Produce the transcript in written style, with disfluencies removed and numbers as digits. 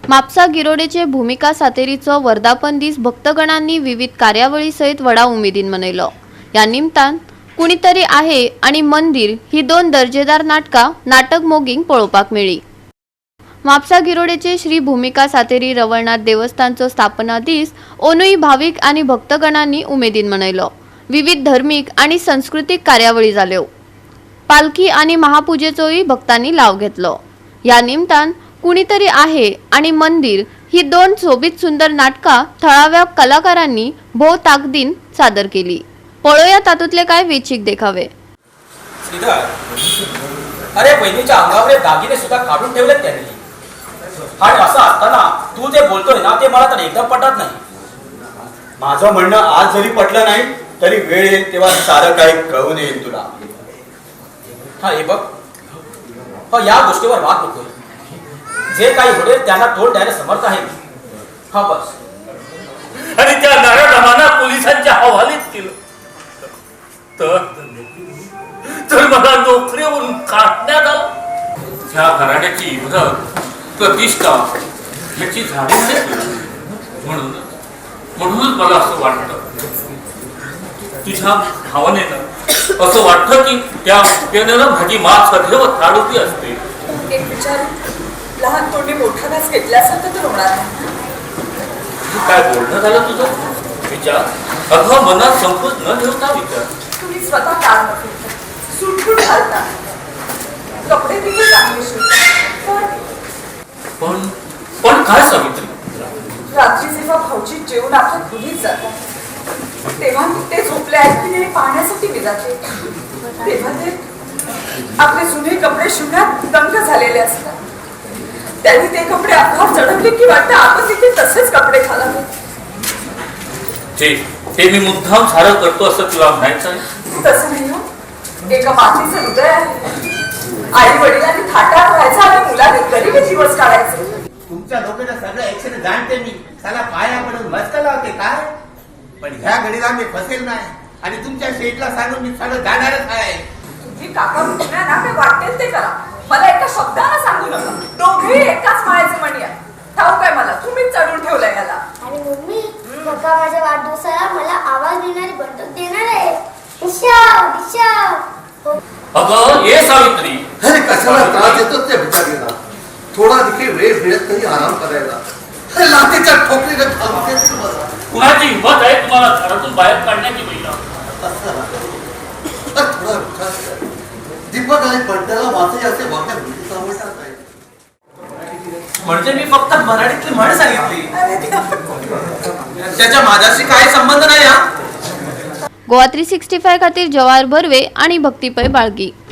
म्हापसा गिरोडेचे भूमिका सातेरीचं वर्धापन दीस भक्तगणांनी विविध कार्यावळीसहित वडा उमेदीन मनयलो। या निमतान कुणीतरी आहे आणि मंदिर ही दोन दर्जेदार नाटक मोगींक पळोवपाक मेळ्ळी। म्हापसा गिरोडेचे श्री भूमिका सातेरी रवळनाथ देवस्थानचो स्थापना दीस ओनूय भाविक आणि भक्तगणांनी उमेदीन मनयलो। विविध धर्मीक आणि सांस्कृतिक कार्यावळी जाल्यो। पालखी आणि महापूजेचोय भक्तांनी लाव घेतलो। या निमतान कुणीतरी आहे आणि मंदिर ही दोन सोबीत सुंदर नाटका थळाव्या कलाकारांनी भोव ताकदीन सादर केली। पळोया तातूंतले काय वेचीक देखावे। अरे बहिणीच्या अंगावरील दागिने सुद्धा काढून ठेवलेत त्यांनी। आणि असं असताना तू जे बोलतोय ना ते मला तर एकदम पटत नाही। माझं म्हणणं आज जरी पटलं नाही तरी वेळ येईल तेव्हा सारं काही कळून येईल तुला। हा हे बघ, या गोष्टीवर वाद नकोय। जे काही होईल त्यांना तोड द्यायला समर्थ आहे। हा बस। आणि त्या नारायणांना पोलिसांच्या हवालीत केलं तर मला नोकरीवरून काढण्यात आलं। त्या घराण्याची इज्जत प्रतिष्ठा याची झाडे म्हणूनच मला असं वाटतं, तुझ्या भावनेनं असं वाटतं की त्या मुक्यानं माझी मात सदैव ताडोटी असते। एक विचार, लहान तोंडी मोठा घास घेतल्यासारखं तर होणार नाही। काय बोलणं झालं तुझं? विचार अगं मनात संकोच न ठेवता विचार। तुम्ही स्वतः काळ न फिरता, सुटसूट घालता, कपडे देखील चांगले शिवता, पण काय सावित्री? रात्री जेव्हा भाऊजी जेवण आपल्या खोलीत जातात तेव्हा ते झोपले आहेत की नाही पाहण्यासाठी मी जाते। तेव्हा ते आपले जुने कपडे शिवण्यात दंग झालेले असतात। त्यांनी ते कपडे आपोआप चढवले की वाटतं आपण देखील तसेच कपडे घालावे। ते मी मुद्दाम सारं करतो असं तुला म्हणायचं आहे? तसं नाही हो, एका मातीचं हृदय आहे। आई वडिलांनी थाटात राहायचं आणि मुलांनी गरीबी दिवस काढायचे। तुमच्या लोकांना सगळं ऍक्शन जाणते मी, त्याला पाया पडून मस्का लावते काय, पण ह्या घडीला मी फसेल नाही आणि तुमच्या शेटला सांगून मी सगळं जाणारच आहे। तुम्ही काका म्हणणार ना ते वाटेल ते करा, मला एका शब्दानं सांगू नका। दोघेही एकाच माळ्याचे मणी आहे। ठाऊक काय मला, तुम्हीच चढून ठेवलंय याला। आणि मम्मी, पप्पा माझ्या वाढदिवसाला मला आवाज देणारी बंदूक देणार आहे। दिशा दिशा। अगं ये सावित्री। अरे कशाला त्रास देतो त्या बिचारीला? थोडा देखील वेळ मिळत नाही आराम करायला। लातेच्या ठोकरीने घालते मला। कुणाची हिंमत आहे तुम्हाला घरातून बाहेर काढण्याची? महिला थोडा विचार कर। दीपक आणि पंटाला वाचे असे वाक्य भीतीचा आवडतात आहे। म्हणजे मी फक्त मराठीतली म्हण सांगितली, त्याच्या माझ्याशी काही संबंध नाही। हा गोवा 365 खातीर जवाहर बर्वे आणि भक्तीपै बाळगी।